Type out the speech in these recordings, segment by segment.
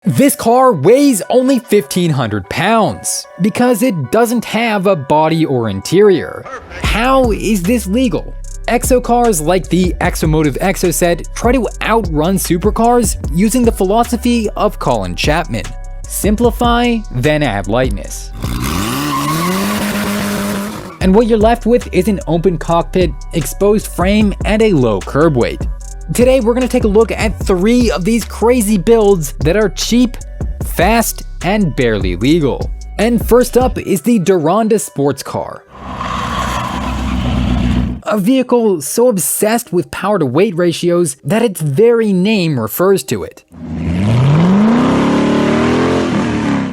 This car weighs only 1,500 pounds because it doesn't have a body or interior. How is this legal? Exo cars like the Exomotive Exocet try to outrun supercars using the philosophy of Colin Chapman. Simplify, then add lightness. And what you're left with is an open cockpit, exposed frame, and a low curb weight. Today we're going to take a look at 3 of these crazy builds that are cheap, fast, and barely legal. And first up is the Duronda sports car. A vehicle so obsessed with power to weight ratios that its very name refers to it.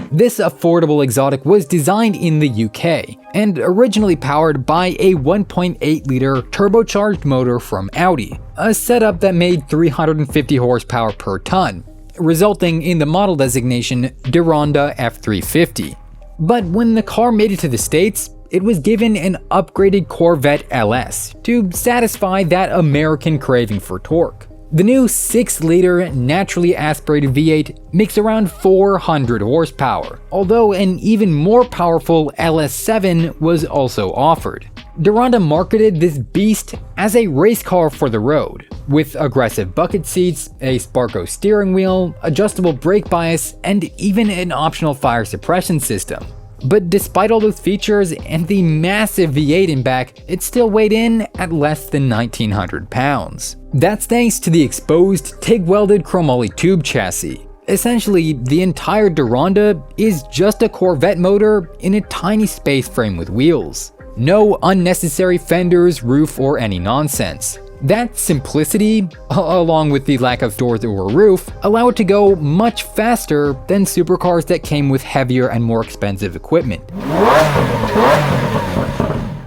This affordable exotic was designed in the UK and originally powered by a 1.8-liter turbocharged motor from Audi, a setup that made 350 horsepower per ton, resulting in the model designation Duronda F350. But when the car made it to the States, it was given an upgraded Corvette LS to satisfy that American craving for torque. The new 6-liter naturally aspirated V8 makes around 400 horsepower, although an even more powerful LS7 was also offered. Duronda marketed this beast as a race car for the road, with aggressive bucket seats, a Sparco steering wheel, adjustable brake bias, and even an optional fire suppression system. But despite all those features and the massive V8 in back, it still weighed in at less than 1,900 pounds. That's thanks to the exposed, TIG-welded chromoly tube chassis. Essentially, the entire Duronda is just a Corvette motor in a tiny space frame with wheels. No unnecessary fenders, roof, or any nonsense. That simplicity, along with the lack of doors or roof, allow it to go much faster than supercars that came with heavier and more expensive equipment.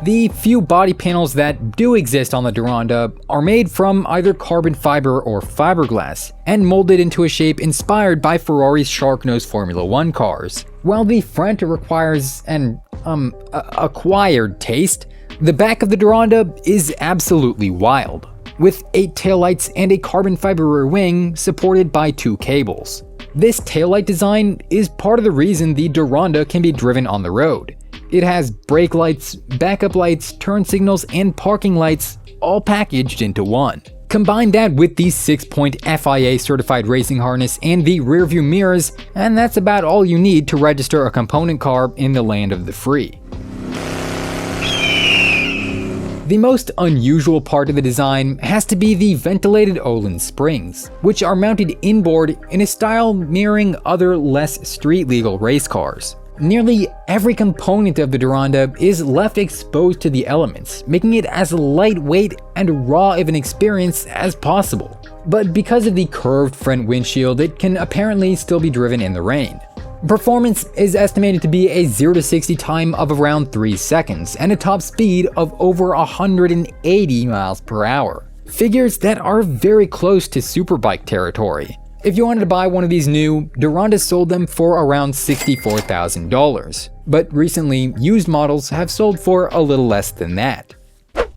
The few body panels that do exist on the Duronda are made from either carbon fiber or fiberglass, and molded into a shape inspired by Ferrari's Sharknose Formula 1 cars. While the front requires an acquired taste, the back of the Duronda is absolutely wild, with 8 taillights and a carbon fiber rear wing supported by 2 cables. This taillight design is part of the reason the Duronda can be driven on the road. It has brake lights, backup lights, turn signals, and parking lights all packaged into one. Combine that with the 6-point FIA certified racing harness and the rear view mirrors, and that's about all you need to register a component car in the land of the free. The most unusual part of the design has to be the ventilated Öhlins springs, which are mounted inboard in a style mirroring other less street-legal race cars. Nearly every component of the Duronda is left exposed to the elements, making it as lightweight and raw of an experience as possible. But because of the curved front windshield, it can apparently still be driven in the rain. Performance is estimated to be a 0 to 60 time of around 3 seconds and a top speed of over 180 miles per hour. Figures that are very close to superbike territory. If you wanted to buy one of these new, Duronda sold them for around $64,000, but recently used models have sold for a little less than that.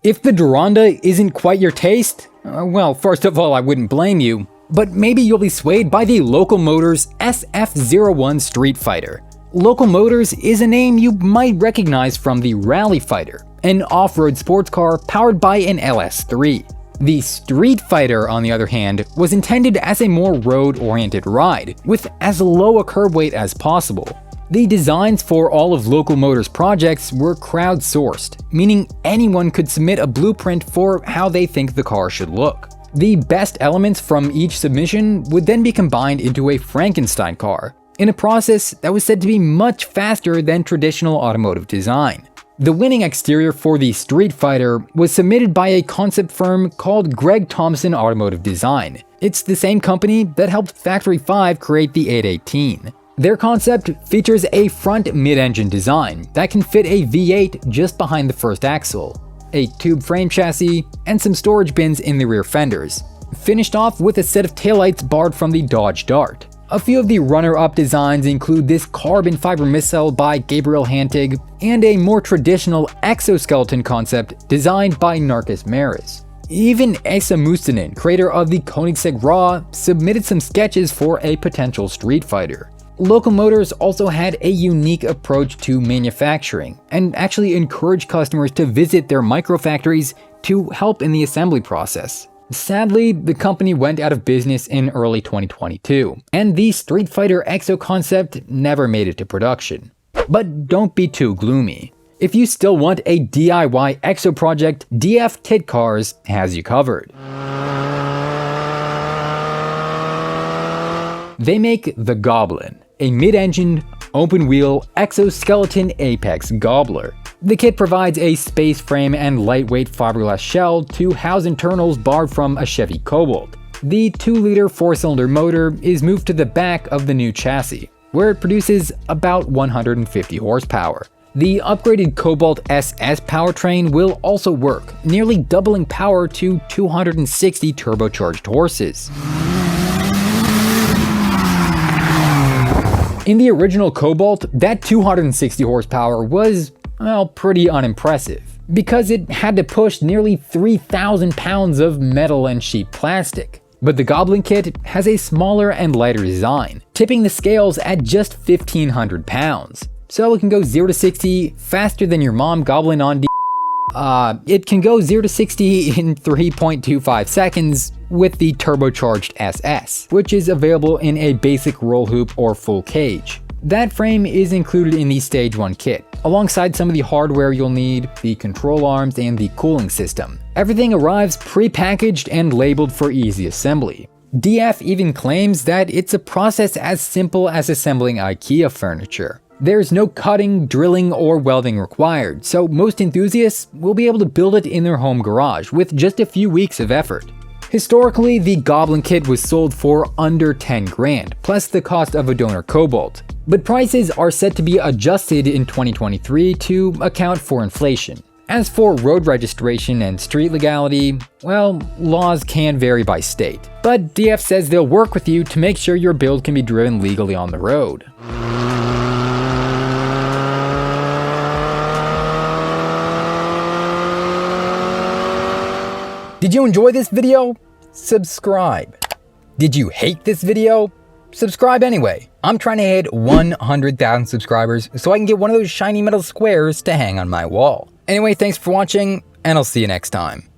If the Duronda isn't quite your taste, well, first of all, I wouldn't blame you. But maybe you'll be swayed by the Local Motors SF01 Street Fighter. Local Motors is a name you might recognize from the Rally Fighter, an off-road sports car powered by an LS3. The Street Fighter, on the other hand, was intended as a more road-oriented ride, with as low a curb weight as possible. The designs for all of Local Motors' projects were crowdsourced, meaning anyone could submit a blueprint for how they think the car should look. The best elements from each submission would then be combined into a Frankenstein car, in a process that was said to be much faster than traditional automotive design. The winning exterior for the Street Fighter was submitted by a concept firm called Greg Thompson Automotive Design. It's the same company that helped Factory 5 create the 818. Their concept features a front mid-engine design that can fit a V8 just behind the first axle, a tube frame chassis, and some storage bins in the rear fenders, finished off with a set of taillights borrowed from the Dodge Dart. A few of the runner-up designs include this carbon fiber missile by Gabriel Hantig and a more traditional exoskeleton concept designed by Narcus Maris. Even Exomotive, creator of the Koenigsegg Ra, submitted some sketches for a potential street fighter. Local Motors also had a unique approach to manufacturing, and actually encouraged customers to visit their microfactories to help in the assembly process. Sadly, the company went out of business in early 2022, and the Street Fighter Exo concept never made it to production. But don't be too gloomy. If you still want a DIY Exo project, DF Kit Cars has you covered. They make the Goblin, a mid-engined, open-wheel exoskeleton apex gobbler. The kit provides a space frame and lightweight fiberglass shell to house internals borrowed from a Chevy Cobalt. The 2-liter 4-cylinder motor is moved to the back of the new chassis, where it produces about 150 horsepower. The upgraded Cobalt SS powertrain will also work, nearly doubling power to 260 turbocharged horses. In the original Cobalt, that 260 horsepower was, well, pretty unimpressive, because it had to push nearly 3,000 pounds of metal and sheet plastic. But the Goblin kit has a smaller and lighter design, tipping the scales at just 1,500 pounds. So it can go 0 to 60 faster than your mom gobbling on D. It can go 0 to 60 in 3.25 seconds with the turbocharged SS, which is available in a basic roll hoop or full cage. That frame is included in the Stage 1 kit, alongside some of the hardware you'll need, the control arms, and the cooling system. Everything arrives pre-packaged and labeled for easy assembly. DF even claims that it's a process as simple as assembling IKEA furniture. There's no cutting, drilling, or welding required, so most enthusiasts will be able to build it in their home garage with just a few weeks of effort. Historically, the Goblin kit was sold for under 10 grand, plus the cost of a donor Cobalt. But prices are set to be adjusted in 2023 to account for inflation. As for road registration and street legality, well, laws can vary by state. But DF says they'll work with you to make sure your build can be driven legally on the road. Did you enjoy this video? Subscribe. Did you hate this video? Subscribe anyway. I'm trying to hit 100,000 subscribers so I can get one of those shiny metal squares to hang on my wall. Anyway, thanks for watching, and I'll see you next time.